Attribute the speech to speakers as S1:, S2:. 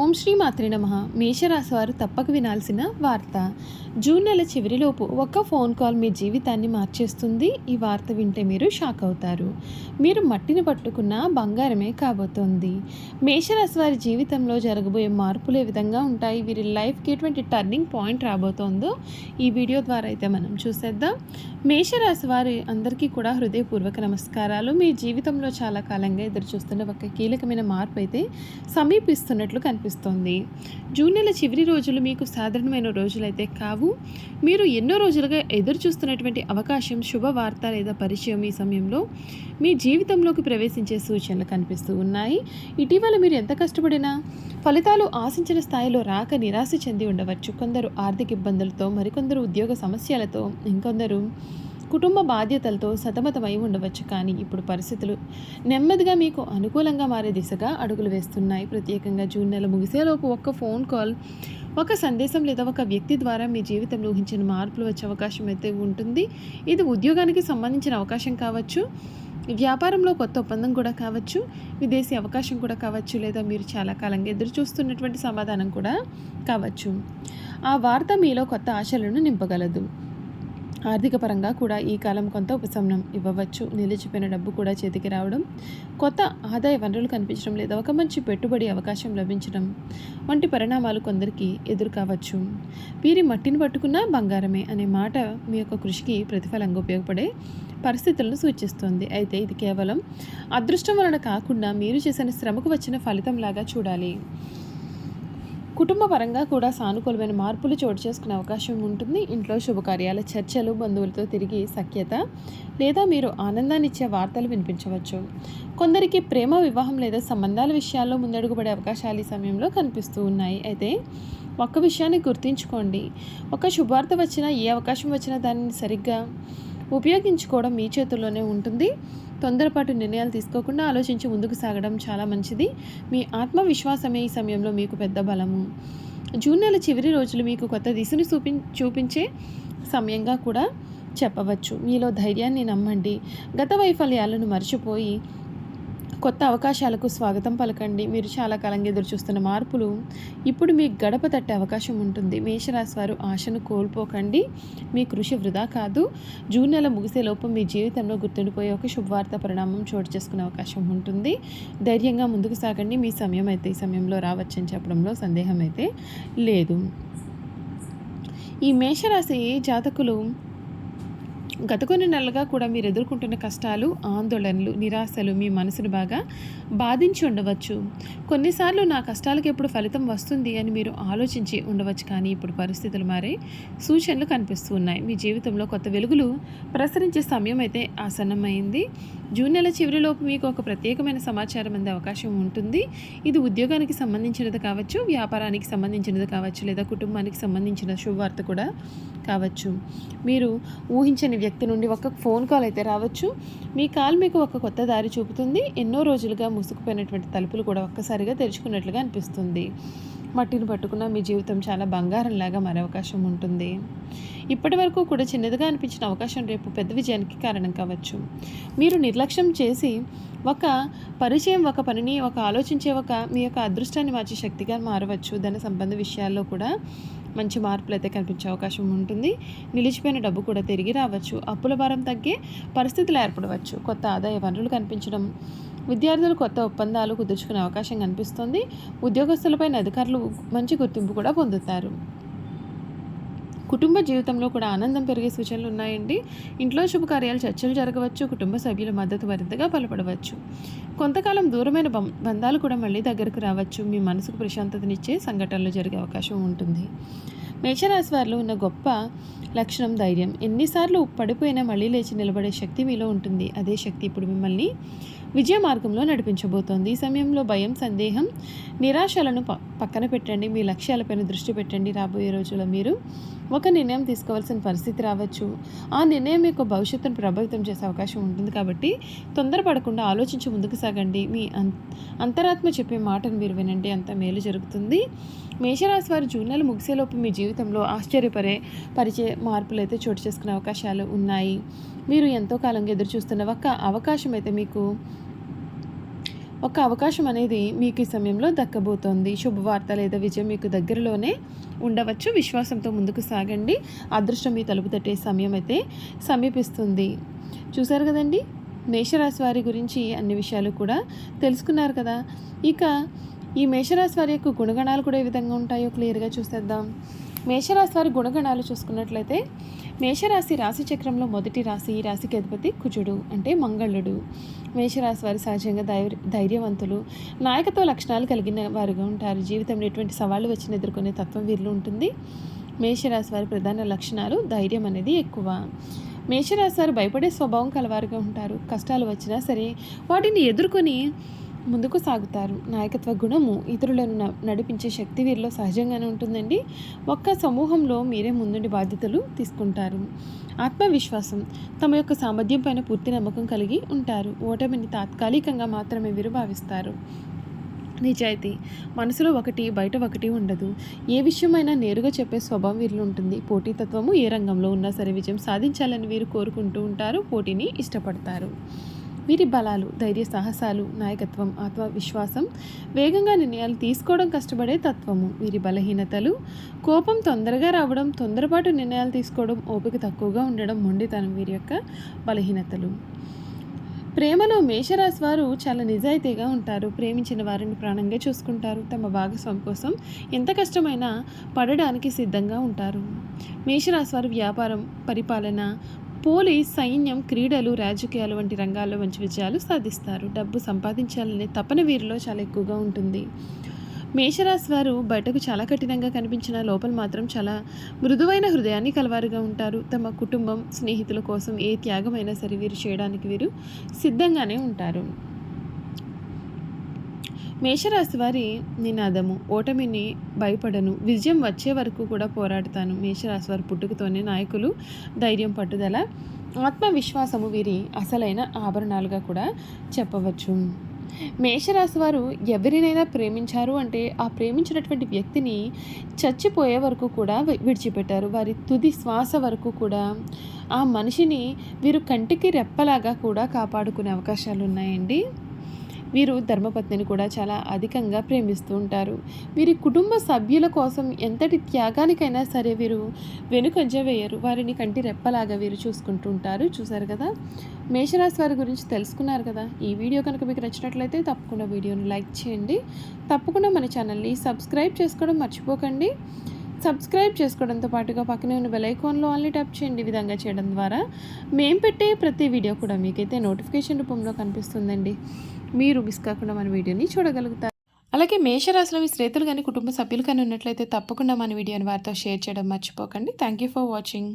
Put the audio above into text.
S1: ఓం శ్రీ మాత్రే నమః. మేషరాశి వారు తప్పక వినాల్సిన వార్త. జూన్ నెల చివరిలోపు ఒక్క ఫోన్ కాల్ మీ జీవితాన్ని మార్చేస్తుంది. ఈ వార్త వింటే మీరు షాక్ అవుతారు. మీరు మట్టిని పట్టుకున్న బంగారమే కాబోతోంది. మేషరాశి వారి జీవితంలో జరగబోయే మార్పులు ఏ విధంగా ఉంటాయి, వీరి లైఫ్కి ఎటువంటి టర్నింగ్ పాయింట్ రాబోతోందో ఈ వీడియో ద్వారా అయితే మనం చూసేద్దాం. మేషరాశి వారి అందరికీ కూడా హృదయపూర్వక నమస్కారాలు. మీ జీవితంలో చాలా కాలంగా ఎదురు చూస్తున్న ఒక కీలకమైన మార్పు అయితే సమీపిస్తున్నట్లు కనిపిస్తోంది. జూన్ నెల చివరి రోజులు మీకు సాధారణమైన రోజులైతే కావు. మీరు ఎన్నో రోజులుగా ఎదురు చూస్తున్నటువంటి అవకాశం, శుభవార్త లేదా పరిచయం ఈ సమయంలో మీ జీవితంలోకి ప్రవేశించే సూచనలు కనిపిస్తూ ఉన్నాయి. ఇటీవల మీరు ఎంత కష్టపడినా ఫలితాలు ఆశించిన స్థాయిలో రాక నిరాశ చెంది ఉండవచ్చు. కొందరు ఆర్థిక ఇబ్బందులతో, మరికొందరు ఉద్యోగ సమస్యలతో, ఇంకొందరు కుటుంబ బాధ్యతలతో సతమతమై ఉండవచ్చు. కానీ ఇప్పుడు పరిస్థితులు నెమ్మదిగా మీకు అనుకూలంగా మారే దిశగా అడుగులు వేస్తున్నాయి. ప్రత్యేకంగా జూన్ నెల ముగిసేలోపు ఒక్క ఫోన్ కాల్, ఒక సందేశం లేదా ఒక వ్యక్తి ద్వారా మీ జీవితంలో ఊహించిన మార్పులు వచ్చే అవకాశం అయితే ఉంటుంది. ఇది ఉద్యోగానికి సంబంధించిన అవకాశం కావచ్చు, వ్యాపారంలో కొత్త ఒప్పందం కూడా కావచ్చు, విదేశీ అవకాశం కూడా కావచ్చు, లేదా మీరు చాలా కాలంగా ఎదురు చూస్తున్నటువంటి సమాధానం కూడా కావచ్చు. ఆ వార్త మీలో కొత్త ఆశలను నింపగలదు. ఆర్థిక పరంగా కూడా ఈ కాలం కొంత ఉపశమనం ఇవ్వవచ్చు. నిలిచిపోయిన డబ్బు కూడా చేతికి రావడం, కొత్త ఆదాయ వనరులు కనిపించడం లేదా ఒక మంచి పెట్టుబడి అవకాశం లభించడం వంటి పరిణామాలు కొందరికి ఎదురు కావచ్చు. వీరి మట్టిని పట్టుకున్న బంగారమే అనే మాట మీ యొక్క కృషికి ప్రతిఫలంగా ఉపయోగపడే పరిస్థితులను సూచిస్తుంది. అయితే ఇది కేవలం అదృష్టం వలన కాకుండా మీరు చేసిన శ్రమకు వచ్చిన ఫలితంలాగా చూడాలి. కుటుంబ పరంగా కూడా సానుకూలమైన మార్పులు చోటు చేసుకునే అవకాశం ఉంటుంది. ఇంట్లో శుభకార్యాల చర్చలు, బంధువులతో తిరిగి సఖ్యత లేదా మీరు ఆనందాన్ని ఇచ్చే వార్తలు వినిపించవచ్చు. కొందరికి ప్రేమ, వివాహం లేదా సంబంధాల విషయాల్లో ముందడుగుపడే అవకాశాలు ఈ సమయంలో కనిపిస్తూ ఉన్నాయి. అయితే ఒక్క విషయాన్ని గుర్తుంచుకోండి, ఒక శుభవార్త వచ్చినా, ఏ అవకాశం వచ్చినా దానిని సరిగ్గా ఉపయోగించుకోవడం మీ చేతుల్లోనే ఉంటుంది. తొందరపాటు నిర్ణయాలు తీసుకోకుండా ఆలోచించి ముందుకు సాగడం చాలా మంచిది. మీ ఆత్మవిశ్వాసమే ఈ సమయంలో మీకు పెద్ద బలము. జూన్ నెల చివరి రోజులు మీకు కొత్త దిశను చూపించే సమయంగా కూడా చెప్పవచ్చు. మీలో ధైర్యాన్ని నమ్మండి. గత వైఫల్యాలను మర్చిపోయి కొత్త అవకాశాలకు స్వాగతం పలకండి. మీరు చాలా కాలంగా ఎదురు చూస్తున్న మార్పులు ఇప్పుడు మీ గడప తట్టే అవకాశం ఉంటుంది. మేషరాశి వారు ఆశను కోల్పోకండి. మీ కృషి వృధా కాదు. జూన్ నెల ముగిసేలోపు మీ జీవితంలో గుర్తుండిపోయే ఒక శుభవార్త పరిణామం చోటు చేసుకునే అవకాశం ఉంటుంది. ధైర్యంగా ముందుకు సాగండి. మీ సమయం అయితే ఈ సమయంలో రావచ్చని చెప్పడంలో సందేహం అయితే లేదు. ఈ మేషరాశి జాతకులు గత కొన్ని నెలలుగా కూడా మీరు ఎదుర్కొంటున్న కష్టాలు, ఆందోళనలు, నిరాశలు మీ మనసును బాగా బాధించి ఉండవచ్చు. కొన్నిసార్లు నా కష్టాలకు ఎప్పుడు ఫలితం వస్తుంది అని మీరు ఆలోచించి ఉండవచ్చు. కానీ ఇప్పుడు పరిస్థితులు మారే సూచనలు కనిపిస్తూ ఉన్నాయి. మీ జీవితంలో కొత్త వెలుగులు ప్రసరించే సమయం అయితే ఆసన్నమైంది. జూన్ నెల చివరిలోపు మీకు ఒక ప్రత్యేకమైన సమాచారం అందే అవకాశం ఉంటుంది. ఇది ఉద్యోగానికి సంబంధించినది కావచ్చు, వ్యాపారానికి సంబంధించినది కావచ్చు, లేదా కుటుంబానికి సంబంధించిన శుభవార్త కూడా కావచ్చు. మీరు ఊహించని వ్యక్తి నుండి ఒక ఫోన్ కాల్ అయితే రావచ్చు. మీ కాల్ మీకు ఒక కొత్త దారి చూపుతుంది. ఎన్నో రోజులుగా మూసుకుపోయినటువంటి తలుపులు కూడా ఒక్కసారిగా తెరుచుకున్నట్లుగా అనిపిస్తుంది. మట్టిని పట్టుకున్న మీ జీవితం చాలా బంగారంలాగా మారే అవకాశం ఉంటుంది. ఇప్పటి వరకు కూడా చిన్నదిగా అనిపించిన అవకాశం రేపు పెద్ద విజయానికి కారణం కావచ్చు. మీరు నిర్లక్ష్యం చేసి ఒక పరిచయం, ఒక పనిని, ఒక ఆలోచించే మీ యొక్క అదృష్టాన్ని మార్చే శక్తిగా మారవచ్చు. ధన సంబంధ విషయాల్లో కూడా మంచి మార్పులు అయితే కనిపించే అవకాశం ఉంటుంది. నిలిచిపోయిన డబ్బు కూడా తిరిగి రావచ్చు. అప్పుల భారం తగ్గే పరిస్థితులు ఏర్పడవచ్చు. కొత్త ఆదాయ వనరులు కనిపించడం, విద్యార్థులు కొత్త ఒప్పందాలు కుదుర్చుకునే అవకాశం కనిపిస్తుంది. ఉద్యోగస్తులపైన అధికారులు మంచి గుర్తింపు కూడా పొందుతారు. కుటుంబ జీవితంలో కూడా ఆనందం పెరిగే సూచనలు ఉన్నాయండి. ఇంట్లో శుభకార్యాలు, చర్చలు జరగవచ్చు. కుటుంబ సభ్యుల మద్దతు మరింతగా బలపడవచ్చు. కొంతకాలం దూరమైన బంధాలు కూడా మళ్ళీ దగ్గరకు రావచ్చు. మీ మనసుకు ప్రశాంతతనిచ్చే సంఘటనలు జరిగే అవకాశం ఉంటుంది. మేషరాశి వారిలో ఉన్న గొప్ప లక్షణం ధైర్యం. ఎన్నిసార్లు పడిపోయినా మళ్ళీ లేచి నిలబడే శక్తి మీలో ఉంటుంది. అదే శక్తి ఇప్పుడు మిమ్మల్ని విజయ మార్గంలో నడిపించబోతోంది. ఈ సమయంలో భయం, సందేహం, నిరాశలను పక్కన పెట్టండి. మీ లక్ష్యాలపైన దృష్టి పెట్టండి. రాబోయే రోజుల్లో మీరు ఒక నిర్ణయం తీసుకోవాల్సిన పరిస్థితి రావచ్చు. ఆ నిర్ణయం యొక్క భవిష్యత్తును ప్రభావితం చేసే అవకాశం ఉంటుంది. కాబట్టి తొందరపడకుండా ఆలోచించి ముందుకు సాగండి. మీ అంతరాత్మ చెప్పే మాటను మీరు వినండి. అంత మేలు జరుగుతుంది. మేషరాశి వారు జూన్ నెల ముగిసేలోపు మీ జీవితంలో పరిచే మార్పులు అయితే చోటు చేసుకునే అవకాశాలు ఉన్నాయి. మీరు ఎంతో కాలంగా ఎదురు చూస్తున్న ఒక అవకాశం అయితే మీకు ఒక అవకాశం అనేది మీకు ఈ సమయంలో దక్కబోతోంది. శుభవార్త లేదా విజయం మీకు దగ్గరలోనే ఉండవచ్చు. విశ్వాసంతో ముందుకు సాగండి. అదృష్టం మీ తలుపు తట్టే సమయం అయితే సమీపిస్తుంది. చూసారు కదండి, మేషరాశి వారి గురించి అన్ని విషయాలు కూడా తెలుసుకున్నారు కదా. ఇక ఈ మేషరాశి వారి యొక్క గుణగణాలు కూడా ఏ విధంగా ఉంటాయో క్లియర్గా చూసేద్దాం. మేషరాశి వారి గుణగణాలు చూసుకున్నట్లయితే, మేషరాశి రాశి చక్రంలో మొదటి రాశి. ఈ రాశికి అధిపతి కుజుడు అంటే మంగళుడు. మేషరాశి వారు సహజంగా ధైర్యవంతులు, నాయకత్వ లక్షణాలు కలిగిన వారుగా ఉంటారు. జీవితంలో ఎటువంటి సవాళ్లు వచ్చిన ఎదుర్కొనే తత్వం వీరిలో ఉంటుంది. మేషరాశి వారి ప్రధాన లక్షణాలు ధైర్యం అనేది ఎక్కువ. మేషరాశి వారు భయపడే స్వభావం కలవారుగా ఉంటారు. కష్టాలు వచ్చినా సరే వాటిని ఎదుర్కొని ముందుకు సాగుతారు. నాయకత్వ గుణము ఇతరులను నడిపించే శక్తి వీరిలో సహజంగానే ఉంటుందండి. ఒక్క సమూహంలో మీరే ముందుండి బాధ్యతలు తీసుకుంటారు. ఆత్మవిశ్వాసం, తమ యొక్క సామర్థ్యం పైన పూర్తి నమ్మకం కలిగి ఉంటారు. ఓటమిని తాత్కాలికంగా మాత్రమే వీరు భావిస్తారు. నిజాయితీ, మనసులో ఒకటి బయట ఒకటి ఉండదు. ఏ విషయమైనా నేరుగా చెప్పే స్వభావం వీరిలో ఉంటుంది. పోటీతత్వము, ఏ రంగంలో ఉన్నా సరే విజయం సాధించాలని వీరు కోరుకుంటూ ఉంటారు. పోటీని ఇష్టపడతారు. వీరి బలాలు ధైర్య సాహసాలు, నాయకత్వం, ఆత్మవిశ్వాసం, వేగంగా నిర్ణయాలు తీసుకోవడం, కష్టపడే తత్వము. వీరి బలహీనతలు కోపం తొందరగా రావడం, తొందరపాటు నిర్ణయాలు తీసుకోవడం, ఓపిక తక్కువగా ఉండడం, మొండితనం వీరి యొక్క బలహీనతలు. ప్రేమలో మేషరాశి వారు చాలా నిజాయితీగా ఉంటారు. ప్రేమించిన వారిని ప్రాణంగా చూసుకుంటారు. తమ భాగస్వామి కోసం ఎంత కష్టమైనా పడడానికి సిద్ధంగా ఉంటారు. మేషరాశి వారు వ్యాపారం, పరిపాలన, పోలీస్, సైన్యం, క్రీడలు, రాజకీయాలు వంటి రంగాల్లో మంచి విజయాలు సాధిస్తారు. డబ్బు సంపాదించాలనే తపన వీరిలో చాలా ఎక్కువగా ఉంటుంది. మేషరాశి వారు బయటకు చాలా కఠినంగా కనిపించిన లోపల మాత్రం చాలా మృదువైన హృదయాన్ని కలవారుగా ఉంటారు. తమ కుటుంబం, స్నేహితుల కోసం ఏ త్యాగమైనా సరే వీరు చేయడానికి వీరు సిద్ధంగానే ఉంటారు. మేషరాశి వారి నినాదము, ఓటమిని భయపడను, విజయం వచ్చే వరకు కూడా పోరాడతాను. మేషరాశి వారి పుట్టుకతోనే నాయకులు ధైర్యం, పట్టుదల, ఆత్మవిశ్వాసము వీరి అసలైన ఆభరణాలుగా కూడా చెప్పవచ్చు. మేషరాశి వారు ఎవరినైనా ప్రేమించారు అంటే ఆ ప్రేమించినటువంటి వ్యక్తిని చచ్చిపోయే వరకు కూడా విడిచిపెట్టారు. వారి తుది శ్వాస వరకు కూడా ఆ మనిషిని వీరు కంటికి రెప్పలాగా కూడా కాపాడుకునే అవకాశాలు ఉన్నాయండి. వీరు ధర్మపత్నిని కూడా చాలా అధికంగా ప్రేమిస్తూ ఉంటారు. వీరి కుటుంబ సభ్యుల కోసం ఎంతటి త్యాగానికైనా సరే వీరు వెనుకంజ వేయరు. వారిని కంటి రెప్పలాగా వీరు చూసుకుంటూ ఉంటారు. చూసారు కదా, మేషరాశి వారి గురించి తెలుసుకున్నారు కదా. ఈ వీడియో కనుక మీకు నచ్చినట్లయితే తప్పకుండా వీడియోని లైక్ చేయండి. తప్పకుండా మన ఛానల్ని సబ్స్క్రైబ్ చేసుకోవడం మర్చిపోకండి. సబ్స్క్రైబ్ చేసుకోవడంతో పాటుగా పక్కనే ఉన్న బెల్ ఐకాన్లో ఆన్లీ ట్యాప్ చేయండి. ఈ విధంగా చేయడం ద్వారా మేము పెట్టే ప్రతి వీడియో కూడా మీకైతే నోటిఫికేషన్ రూపంలో కనిపిస్తుందండి. మీరు మిస్ కాకుండా మన వీడియోని చూడగలుగుతారు. అలాగే మేషరాశిలో మీ స్నేహితులు కానీ కుటుంబ సభ్యులు కానీ ఉన్నట్లయితే తప్పకుండా మన వీడియోని వారితో షేర్ చేయడం మర్చిపోకండి. Thank you for watching.